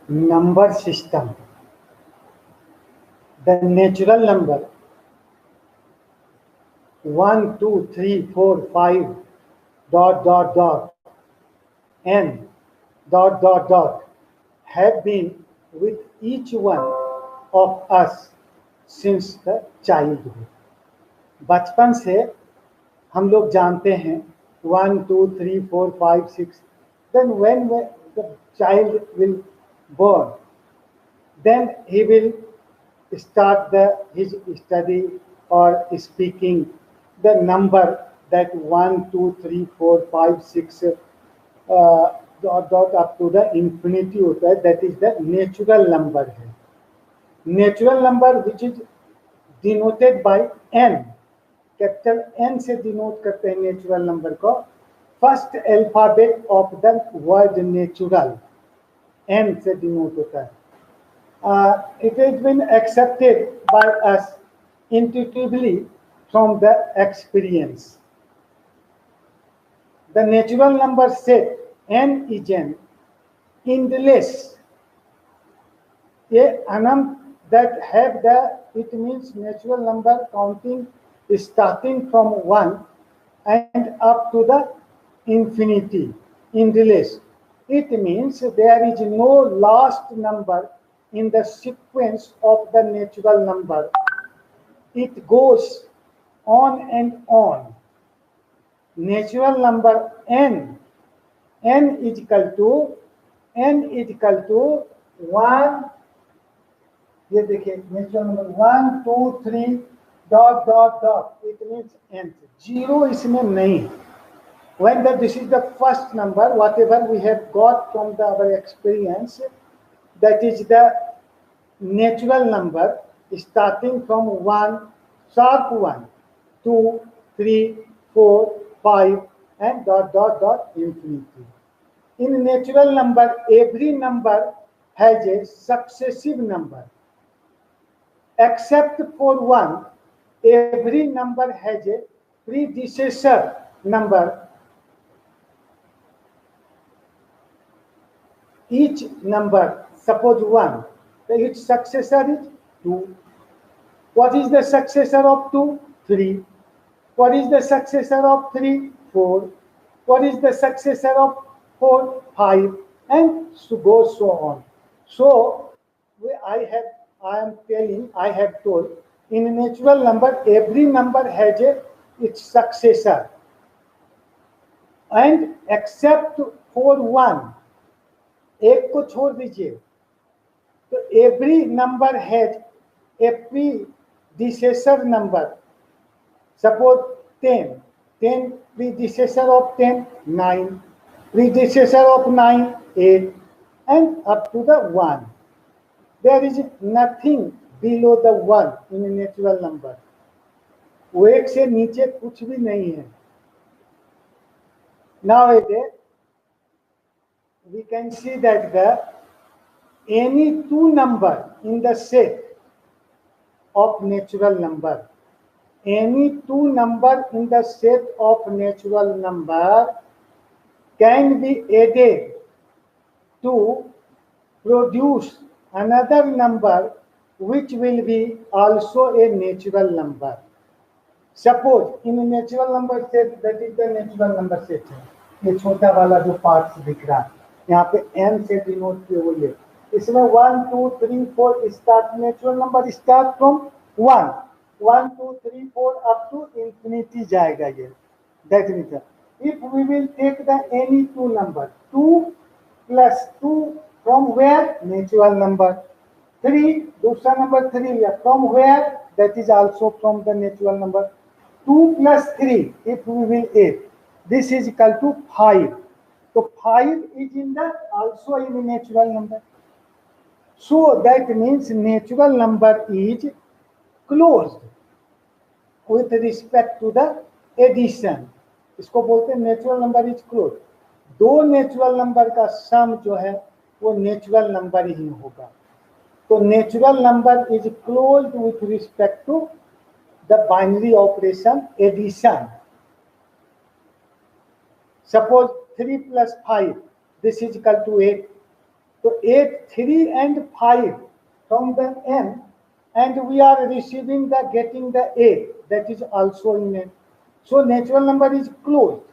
number system. The natural number 1, 2, 3, 4, 5, dot, dot, dot, n, dot, dot, dot, have been with each one of us since the childhood. बचपन से हम लोग जानते हैं 1, 2, 3, 4, 5, 6. Then when the child will born, then he will start his study or speaking the number that 1, 2, 3, 4, 5, 6 dot dot up to the infinity होता है. That is the natural number है. Natural number which is denoted by n. Capital n से denote करते हैं natural number को. First alphabet of the word natural n से denote होता है. It has been accepted by us intuitively from the experience. The natural number set n is an endless, a anam that have the, it means natural number counting starting from 1 and up to the infinity, endless. It means there is no last number in the sequence of the natural number. It goes on and on. Natural number n is equal to 1. ये देखिए natural number 1, 2, 3 dot dot dot. It means n. Zero इसमें नहीं. When this is the first number, whatever we have got from our experience, that is the natural number starting from 1, sharp 1, 2, 3, 4, 5, and dot dot dot infinity. In natural number, every number has a successive number. Except for one, every number has a predecessor number. Each number, suppose 1, its successor is 2. What is the successor of 2? 3. What is the successor of 3? 4. What is the successor of 4? 5. And so goes so on. So I have told, in a natural number, every number has its successor. And except for one, एक को छोड़ दीजिए, तो every number has a predecessor number. Suppose 10. 10 predecessor of 10, 9. Predecessor of 9, 8. And up to the 1. There is nothing below the 1 in a natural number. वो एक से नीचे कुछ भी नहीं है. Nowadays, we can see that any two number in the set of natural number, any two number in the set of natural number can be added to produce another number which will be also a natural number. Suppose in a natural number set, that is the natural number set है, ये छोटा वाला जो parts दिख रहा है यहाँ पे n से डिनोट किए हुए है. इसमें 1, 2, 3, 4 start, natural number start from 1, 1, 2, 3, 4 up to infinity जाएगा ये. That means if we will take the any two number, 2 plus 2 from where? Natural number. 3, दूसरा नंबर 3 लिया, from where? That is also from the natural number. 2 plus 3, if we will add, this is equal to 5. So 5 is in the also in the natural number. So that means natural number is closed with respect to the addition. इसको बोलते हैं natural number is close. दो natural number का सम जो है वो natural number ही होगा. तो natural number is closed with respect to the binary operation addition. Suppose 3 plus 5, this is equal to 8. So 8, 3 and 5 from the n, and we are receiving the getting the 8, that is also in n. So natural number is closed.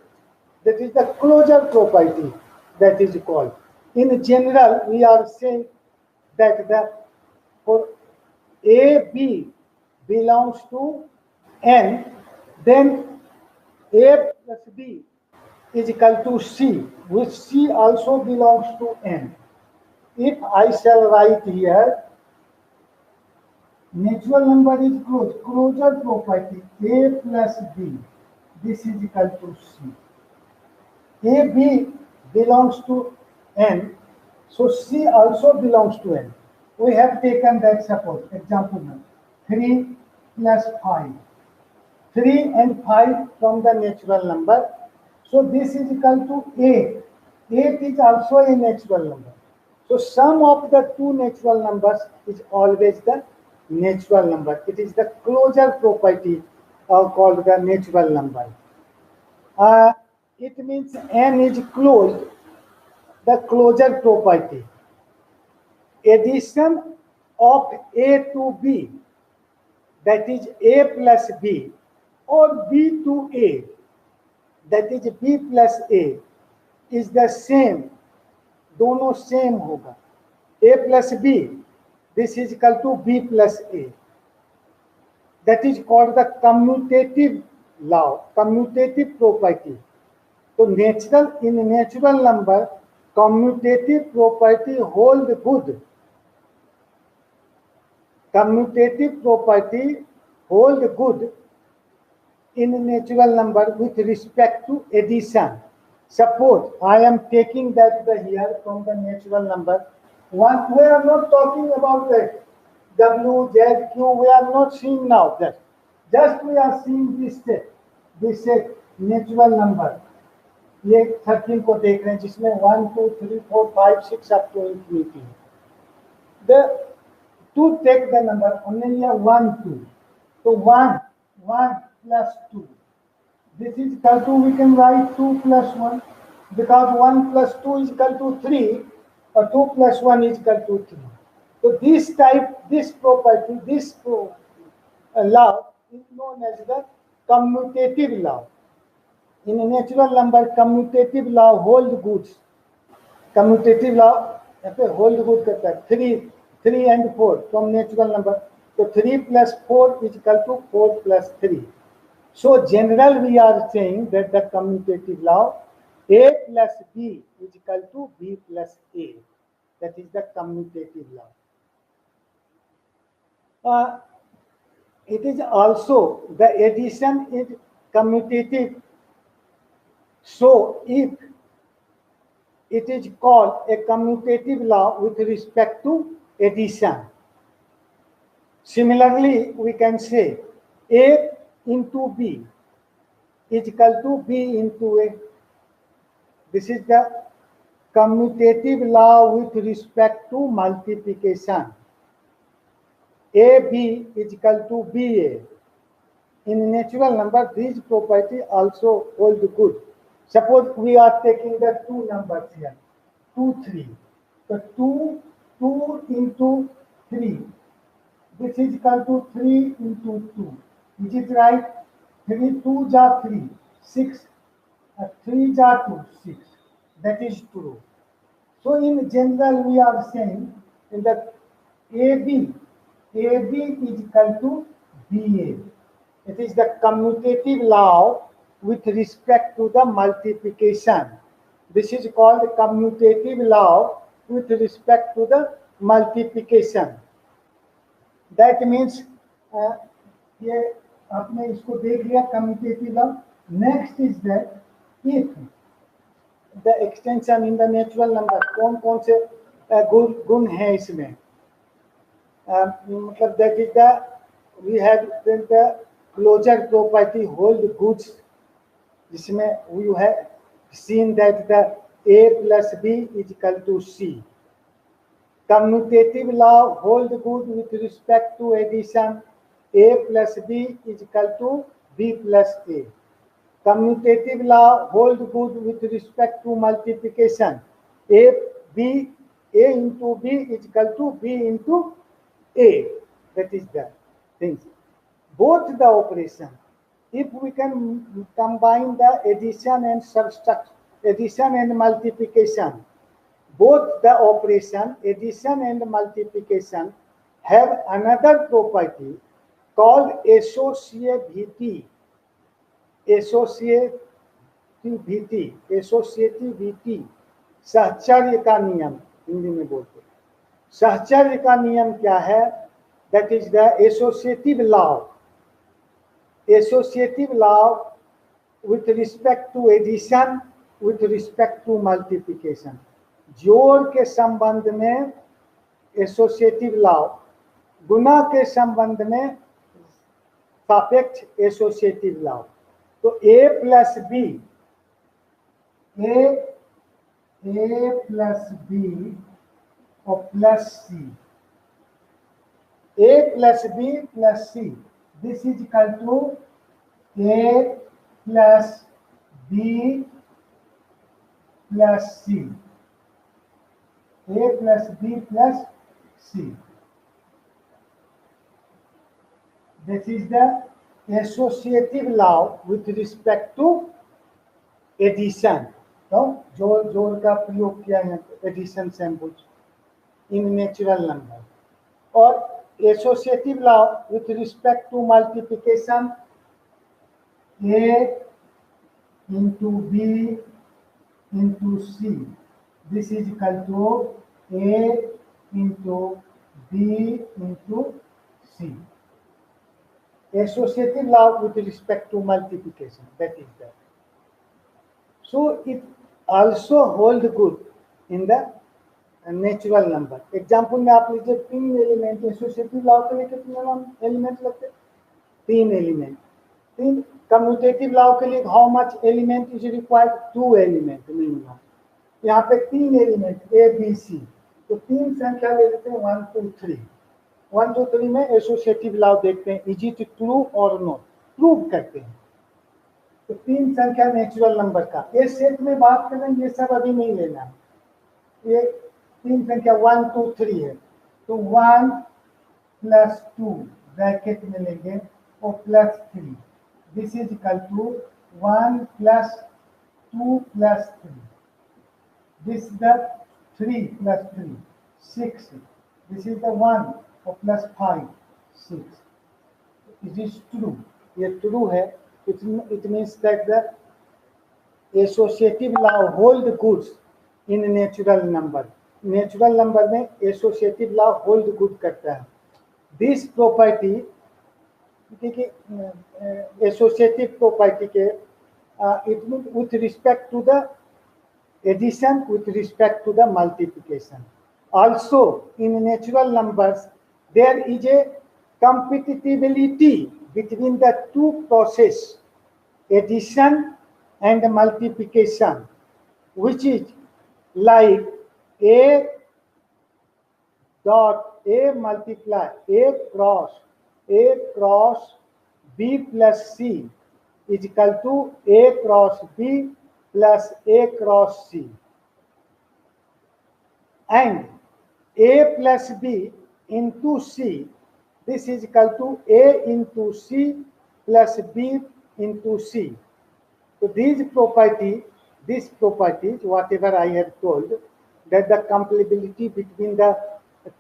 That is the closure property that is called. In general, we are saying that the for A, B belongs to n, then A plus B is equal to C, which C also belongs to n. If I shall write here, natural number is closed, closure property A plus B, this is equal to C. A, B belongs to n, so C also belongs to n. We have taken that, suppose, example number 3 plus 5. 3 and 5 from the natural number. So this is equal to 8. 8 is also a natural number. So sum of the two natural numbers is always the natural number. It is the closure property called the natural number. It means n is closed, the closure property. Addition of A to B, that is A plus B, or B to A, that is B plus A, is the same. दोनों same होगा. A plus B, this is equal to B plus A. That is called the commutative law, commutative property. So in natural number, commutative property hold good. Commutative property hold good in natural number with respect to addition. Suppose I am taking that here from the natural number. One, we are not talking about that W, Z, Q. We are not seeing now that. Just we are seeing this natural number. ये 13 को देख रहे हैं जिसमें 1, 2, 3, 4, 5, 6 up to infinity. To take the number only 1, 2. So 1 plus 2. This is equal to, we can write 2 plus 1, because 1 plus 2 is equal to 3, or 2 plus 1 is equal to 3. So this property, this law is known as the commutative law. In a natural number, commutative law hold good. Commutative law hold good करता है. 3 and 4 from natural number. So 3 plus 4 is equal to 4 plus 3. So general we are saying that the commutative law A plus B is equal to B plus A. That is the commutative law. It is also the addition is commutative. So if it is called a commutative law with respect to addition. Similarly, we can say A into B is equal to B into A. This is the commutative law with respect to multiplication. AB is equal to BA. In natural number, these property also hold good. Suppose we are taking the two numbers here, 2, 3. So 2 into 3. This is equal to 3 into 2. Is it right? 3 2 ja 3, 6. 3 ja 2, 6. That is true. So in general, we are saying in the AB is equal to BA. It is the commutative law with respect to the multiplication. This is called the commutative law with respect to the multiplication. That means ये आपने इसको देख लिया commutative law. Next is that if the extension in the natural number, कौन से गुण हैं इसमें, मतलब that is the we have the closure property hold goods, जिसमें we have seen that the A plus B is equal to C. Commutative law hold good with respect to addition. A plus B is equal to B plus A. Commutative law hold good with respect to multiplication. A A into B is equal to B into A. That is the thing. Both the operation, if we can combine the addition and subtraction, addition and multiplication, both the operation addition and multiplication have another property called associativity. associativity सहचर्य का नियम हिंदी में बोलते हैं। सहचर्य का नियम क्या है? That is the associative law with respect to addition, with respect to multiplication. जोड़ के संबंध में एसोसिएटिव लॉ, गुना के संबंध में सापेक्ष एसोसिएटिव लॉ। तो a plus B, a plus B और plus C, a plus B plus C, this is equal to a plus B plus C, a plus B plus C. This is the associative law with respect to addition. तो जोड़ का प्रयोग किया है addition samples in natural number, और associative law with respect to multiplication A into B into C. This is equal to A into B into C. Associative law with respect to multiplication, that is that. So it also hold good in the natural number. Example में आप लीजिए 3 element, associative law के लिए कितने element लगते हैं? 3 element. 3 commutative law के लिए how much element is required? 2 element minimum. यहाँ पे 3 एलिमेंट ए बी सी, तो 3 संख्या ले लेते हैं 1 2 3। 1 2 3 में एसोसिएटिव लॉ देखते हैं, इज इट ट्रू और नॉट, प्रूव करते हैं। तो 3 संख्या नेचुरल नंबर का ये सेट में बात कर रहे हैं, ये सब अभी नहीं लेना है। ये 3 संख्या 1 2 3 है, तो 1 प्लस 2 ब्रैकेट में लेंगे और plus 3, this is equal to 1 plus 2 plus 3, this the 3 plus 3 6, this is the 1 और प्लस 5 6। इट इज ट्रू, ये ट्रू है। It means that the associative law hold goods in natural number. Natural number में associative law hold good करता है। This property, देखिए associative property के it mean with respect to the addition, with respect to the multiplication. Also in natural numbers there is a compatibility between the two process, addition and multiplication, which is like a dot a multiply a cross b plus c is equal to a cross b plus a cross c, and a plus b into c, this is equal to a into c plus b into c. So these properties, whatever I have told, that the compatibility between the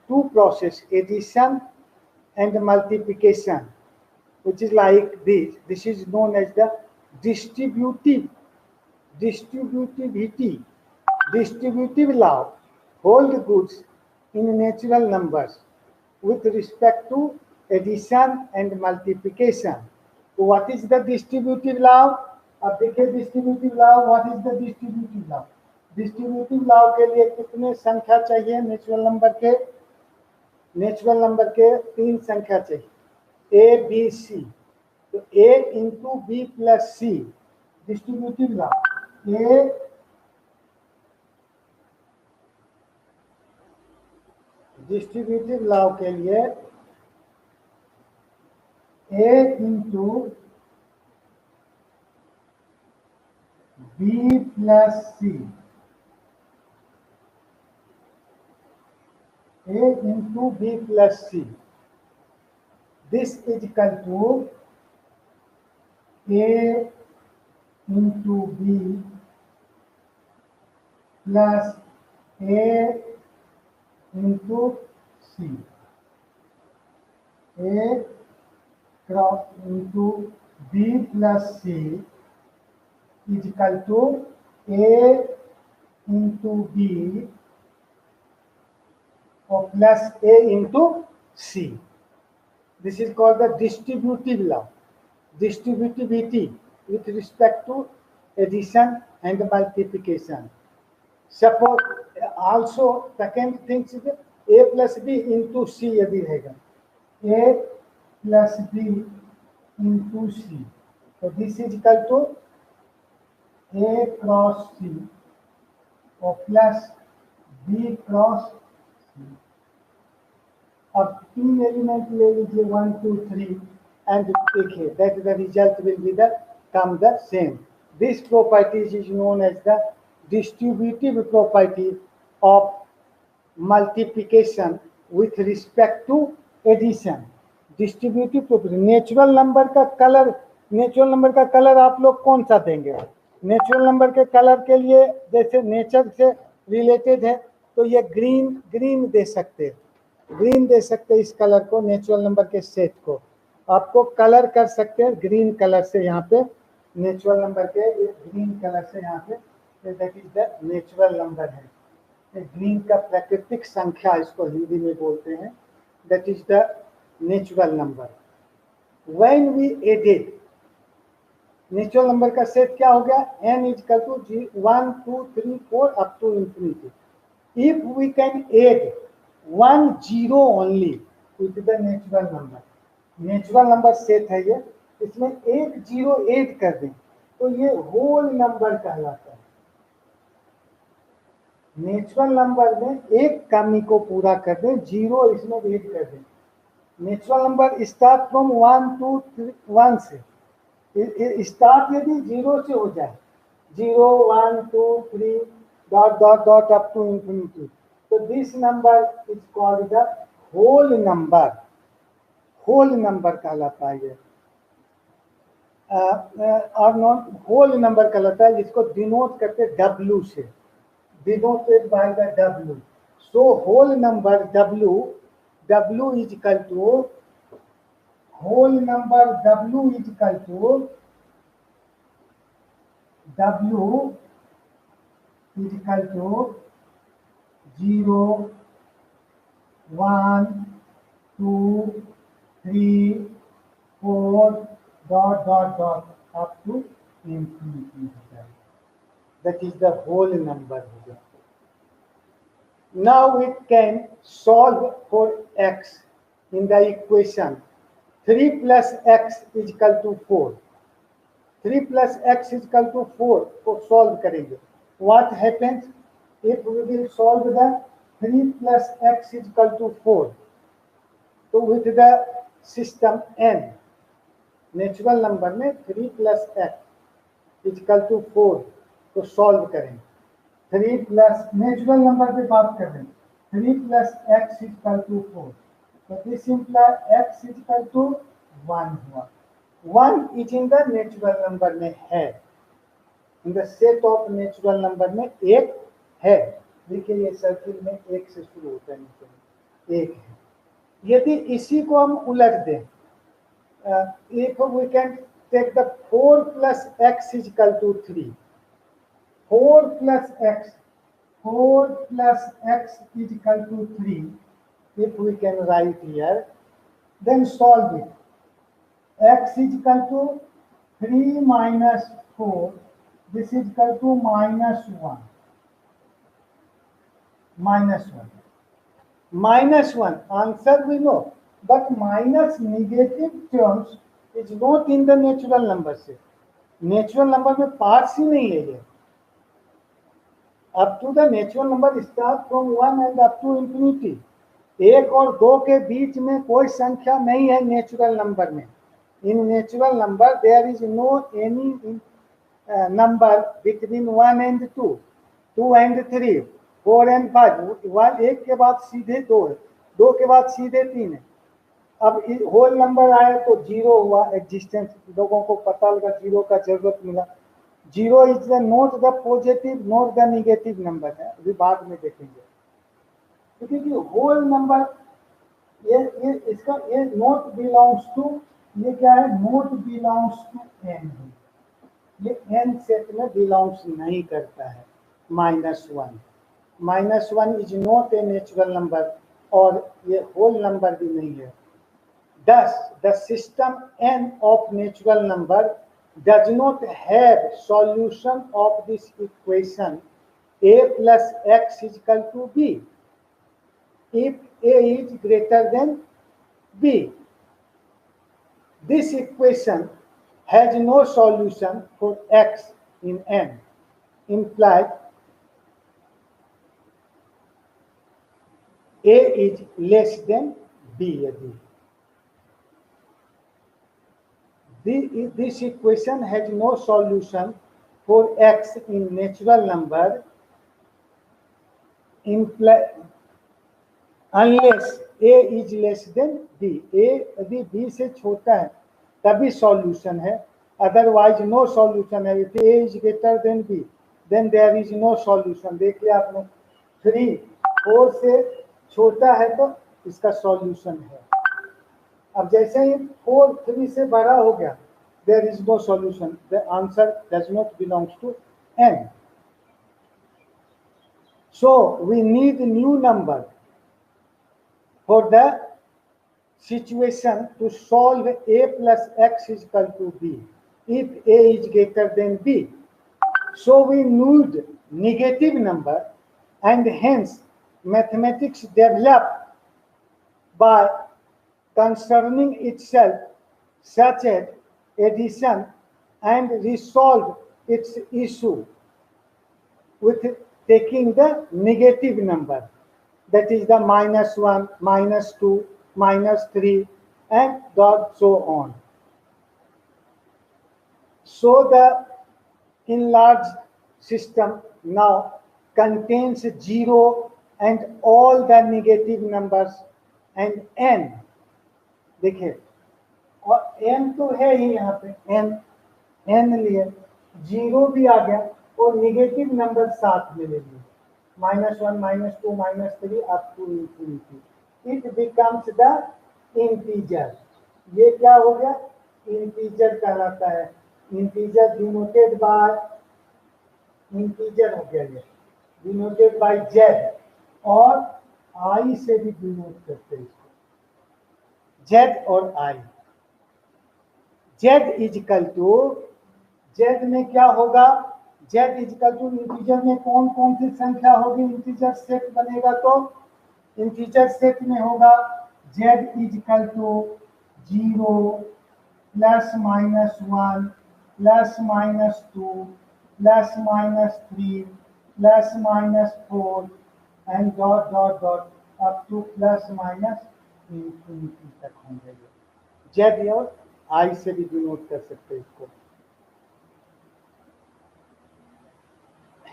two process, addition and multiplication, which is like this is known as the distributive law hold goods in natural numbers with respect to addition and multiplication. So what is the distributive law? अब देखिए distributive law, what is the distributive law? Distributive law के लिए कितने संख्या चाहिए natural number के? Natural number के 3 संख्या चाहिए, ए बी सी। तो A into B plus C, distributive law. A distributive law के लिए A into B plus C A into B plus C. This is equal to A into B plus A into C. A cross into B plus C is equal to A into B or plus A into C. This is called the distributive law, distributivity with respect to addition and multiplication. Suppose also second thing is A plus B into C यदि रहेगा A plus B into C. So this is equal to A cross C और plus B cross C. अब तीन element ले लीजिए 1 2 3 and देखिए that the result will be the come the same. This properties is known as the distributive property of multiplication with respect to addition. Distributive property. Natural number का colour आप लोग कौन सा देंगे? नेचुरल नंबर के colour के लिए जैसे नेचर से रिलेटेड है तो ये ग्रीन दे सकते हैं, ग्रीन दे सकते हैं इस कलर को, नेचुरल नंबर के सेट को आपको कलर कर सकते हैं ग्रीन कलर से. यहाँ पे नेचुरल नंबर के ग्रीन कलर से यहाँ पे that is the natural number है. ग्रीन का प्राकृतिक संख्या इसको हिंदी में बोलते हैं. That is the natural number. When we added natural number का सेट क्या हो गया? n is equal to 1 2 3 4 up to infinity. If we can add 1 0 only with the natural number, natural number set है ये, इसमें एक 0 ऐड कर दें तो ये होल नंबर कहलाता है. नेचुरल नंबर में एक कमी को पूरा कर दें, 0 इसमें ऐड कर दें. नेचुरल नंबर स्टार्ट फ्रॉम 1 2 3 1 से स्टार्ट यदि 0 से हो जाए 0 1 2 3 dot dot dot up to infinity, तो this number is called the whole number. Whole number कहलाता है ये, और नॉन होल नंबर कहलाता है जिसको डिनोट करते W से, denoted by the W. So whole number W is equal to whole number W is equal to W is equal to 0 1 2 3 4 dot dot dot up to infinity. That is the whole number. Now we can solve for x in the equation 3 plus x is equal to 4. 3 plus x is equal to 4 को solve करेंगे. What happens if we will solve the 3 plus x is equal to 4? तो with the system n, natural number में 3 plus x is equal to 4 को solve करेंगे. 3 plus natural number पे बात कर रहे हैं. 3 plus x is equal to 4. So this implies x is equal to 1 हुआ. 1 is in the natural number में है, in the set of natural number में एक है. देखिए ये सर्किल में एक से शुरू होता है, नीचे एक है. यदि इसी को हम उलट दें, if we can take the 4 plus x is equal to 3. 4 plus x is equal to 3. If we can write here, then solve it. X is equal to 3 minus 4. This is equal to minus 1. Minus 1. Minus 1. Answer we know. But minus negative terms is not in the natural number से. Natural number में parts ही नहीं है ये. Up to the natural number start from 1 and up to infinity. 1 और 2 के बीच में कोई संख्या नहीं है नेचुरल नंबर में. In natural number there is no any number between 1 and 2, 2 and 3, 4 and 5, one एक के बाद सीधे 2 है, 2 के बाद सीधे 3 है। अब होल नंबर आया तो 0 हुआ, एग्जिस्टेंस लोगों को पता लगा, 0 का जरूरत मिला। 0 is the not the positive not the negative number है, अभी बाद में देखेंगे। क्योंकि होल नंबर ये इसका ये नॉट बिलोंग्स टू, ये क्या है, नॉट बिलोंग्स टू एन, ये एन सेट में बिलोंग्स नहीं करता है। -1 -1 is not a natural number, और ये होल नंबर भी नहीं है। Thus, the system n of natural number does not have solution of this equation a plus x is equal to b if a is greater than b. This equation has no solution for x in n, implied a is less than b. This equation has no solution for x in natural number unless a is less than b. a यदि b से छोटा है तभी solution है, otherwise no solution है। If a is greater than b then there is no solution। देखिए आपने 3 4 से छोटा है तो इसका सॉल्यूशन है। अब जैसे ही 4 3 से बड़ा हो गया, there is no solution, the answer does not belongs to n. So we need a new number for the situation to solve a plus x is equal to b if a is greater than b. So we need negative number, and hence mathematics developed by concerning itself such as addition and resolve its issue with taking the negative number, that is the -1, -2, -3 and so on. So the enlarged system now contains 0 and all the negative numbers and n। देखिए, और n तो है ही यहाँ पे, n लिए 0 भी आ गया और निगेटिव नंबर साथ में ले लिए, -1, -2, -3 up to infinity. It becomes the integer. ये क्या हो गया, इंटीजर कहलाता है। इंटीजर डिनोटेड बाय, इंटीजर हो गया ये, डिनोटेड बाय z, और i से भी डिनोट करते हैं इसको, z और i। z is equal to, z में क्या होगा, z is equal to integer में कौन कौन सी संख्या होगी, इंटीजर सेट बनेगा तो इंटीजर सेट में होगा z is equal to 0 +-1 +-2 +-3 +-4 and dot dot dot up to +-इंफिनिटी तक होंगे। z और i से भी डिनोट कर सकते हैं इसको।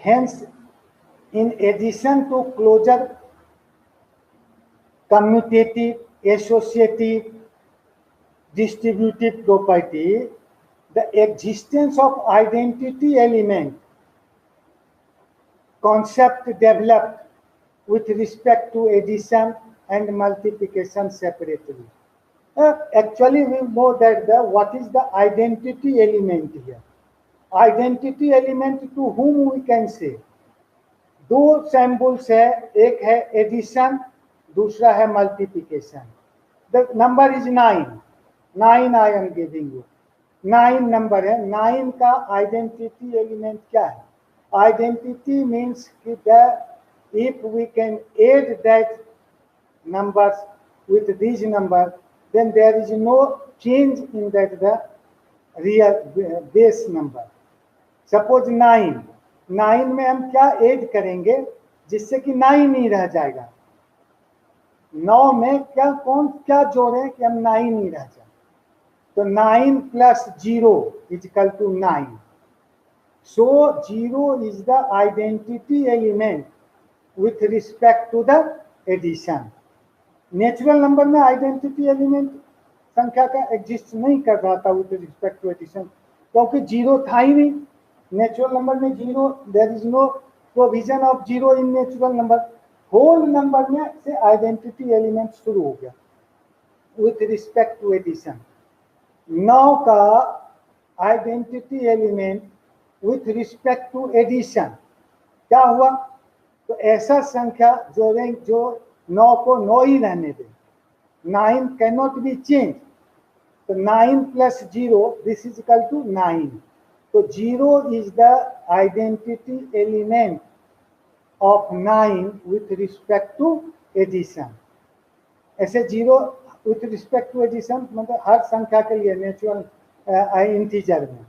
Hence, in addition to closure, commutative, associative, distributive property, the existence of identity element concept developed with respect to addition and multiplication separately. Actually, we know that what is the identity element here. Identity element to whom we can say, दो symbols है, एक है addition, दूसरा है multiplication. The number is 9, 9 I am giving you, 9 number है। 9 का identity element क्या है, आइडेंटिटी मीन्स कि if we can add that numbers with these numbers, then there is no change in that the real base number. Suppose 9 में हम क्या add करेंगे जिससे कि 9 ही रह जाएगा। 9 में क्या जोड़ें कि हम 9 ही रह जाए, तो 9 + 0 = 9। So 0 is the identity element with respect to the addition. Natural number में आइडेंटिटी एलिमेंट संख्या का एग्जिस्ट नहीं कर रहा था विथ रिस्पेक्ट टू एडिशन, क्योंकि जीरो था ही नहीं नेचुरल नंबर में। Zero, there is no provision of zero in natural number. Whole number में से आइडेंटिटी एलिमेंट शुरू हो गया विथ रिस्पेक्ट टू एडिशन। 9 का identity element with respect to addition क्या हुआ? तो ऐसा संख्या जो 9 को 9 ही रहने दे, 9 कैन नॉट बी चेंज। तो 9 plus 0 this is equal to 9। तो 0 is the identity element of 9 with respect to addition. ऐसे 0 विथ रिस्पेक्ट टू एडिशन मतलब हर संख्या के लिए नेचुरल इंटीजर में,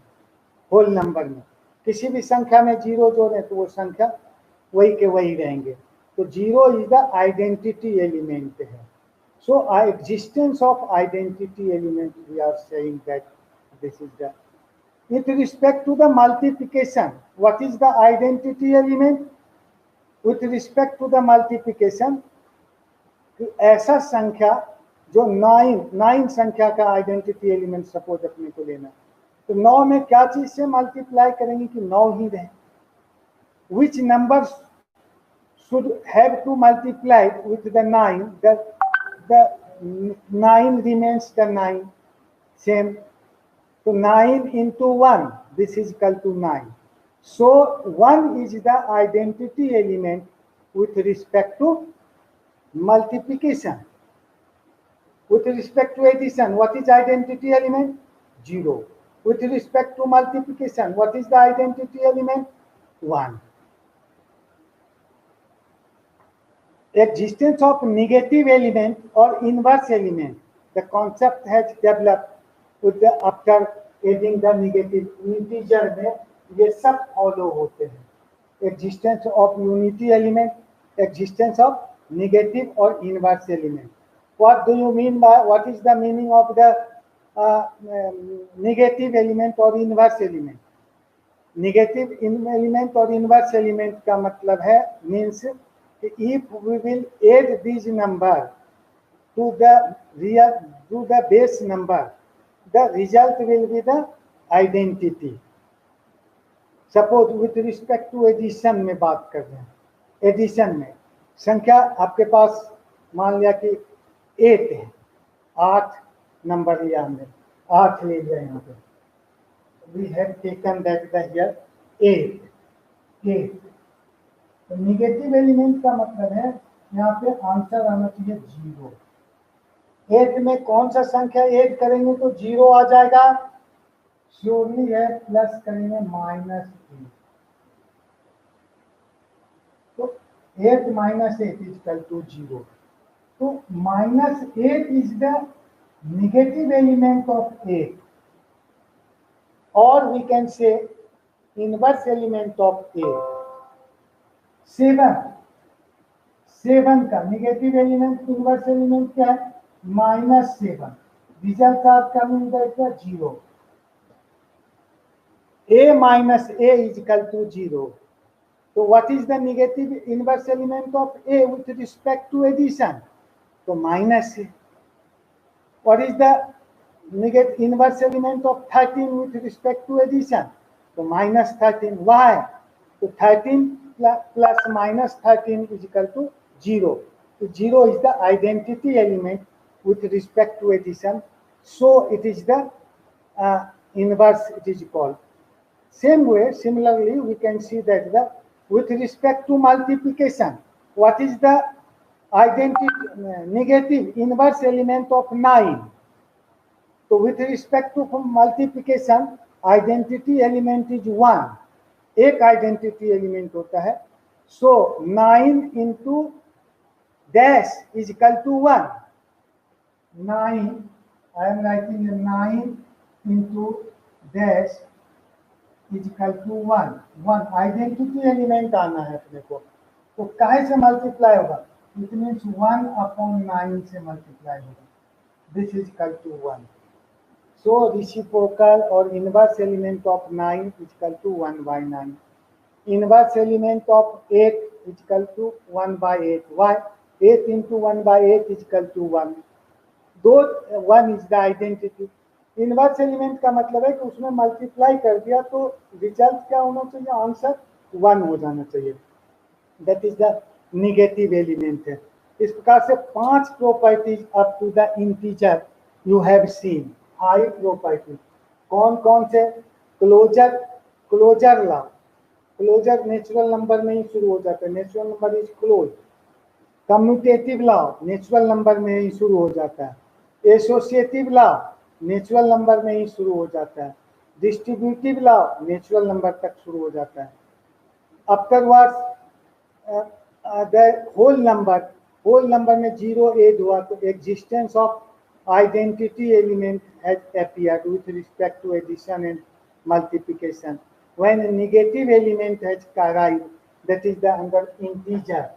होल नंबर में किसी भी संख्या में 0 जोड़े तो वो संख्या वही के वही रहेंगे। तो 0 इज द आइडेंटिटी एलिमेंट है। So existence of identity element we are saying that this is the with respect to the multiplication. What is the identity element with respect to the multiplication? ऐसा संख्या जो 9 संख्या का identity element suppose अपने को लेना, तो 9 में क्या चीज से मल्टीप्लाई करेंगे कि 9 ही रहे। Which numbers should have to multiply with the 9? The 9 remains the 9 same. So 9 into 1, this is equal to 9. So 1 is the identity element with respect to multiplication. With respect to addition, what is identity element? 0. With respect to multiplication, what is the identity element? 1. Existence of negative element or inverse element. The concept has developed with the after adding the negative integer में ये सब follow होते हैं। Existence of unity element, existence of negative or inverse element. What do you mean by? What is the meaning of the negative element or inverse element? Negative element or inverse element का मतलब है means if we will add this number to the base number, the result will be the identity. Suppose with respect to addition में बात कर रहे हैं, addition में संख्या आपके पास मान लिया कि 8 है, 8 नंबर लिया हमने, 8 ले लिया यहाँ पे, we have taken that the here 8। तो निगेटिव एलिमेंट का मतलब है यहाँ पे आंसर आना चाहिए 0। 8 में कौन सा संख्या ऐड करेंगे तो 0 आ जाएगा? श्योरली है, प्लस करेंगे -8। तो 8 - 8 इज इक्वल टू 0। तो -8 is the negative element of 8, और we can say inverse element of 8। 7 का नेगेटिव एलिमेंट इनवर्स एलिमेंट क्या है? -7। रिजल्ट आपका मिल जाएगा 0। a minus a is equal to 0. So what is the negative inverse element of a with respect to addition? So minus a. What is the negative inverse element of 13 with respect to addition? So minus 13. Why? So 13 plus minus 13 is equal to 0. So 0 is the identity element with respect to addition. So it is the inverse, it is called. Same way, similarly, we can see that with respect to multiplication, what is the identity negative inverse element of 9? So with respect to multiplication, identity element is 1. एक identity element होता है। So 9 into dash is equal to 1। 9 I am writing 9 into dash is equal to 1 identity element आना है अपने को। तो काहे से मल्टीप्लाई होगा? इट मीन्स 1/9 से मल्टीप्लाई होगा। This is equal to 1। So reciprocal or inverse element of 9 is equal to 1/9. Inverse element of 8 is equal to 1 by 8. Why? 8 into 1 by 8 is equal to 1. दो 1 is the identity. Inverse element का मतलब है कि उसमें multiply कर दिया तो result क्या होना चाहिए, आंसर 1 हो जाना चाहिए. That is the negative element है. इस प्रकार से 5 properties up to the integer you have seen. 5 properties कौन कौन से? Closure law. Closure natural number में ही शुरू हो जाता है. Natural number is close. Commutative law natural number में ही शुरू हो जाता है. एसोसिएटिव लॉ नेचुरल नंबर में ही शुरू हो जाता है. डिस्ट्रीब्यूटिव लॉ नेचुरल नंबर तक शुरू हो जाता है. आफ्टरवर्ड्स द होल नंबर में 0 ऐड हुआ तो existence of identity element has appeared with respect to addition and multiplication. When a negative element has arrived, that is the under integer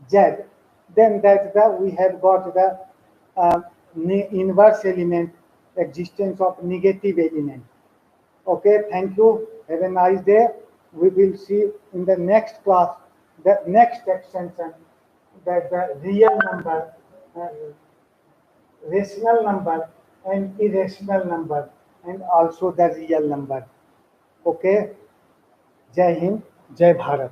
z, then we have got the inverse element, existence of negative element. Okay, thank you. Have a nice day. We will see in the next class the next extension, that the real number, rational number and irrational number, and also the real number. Okay, जय हिंद, जय भारत.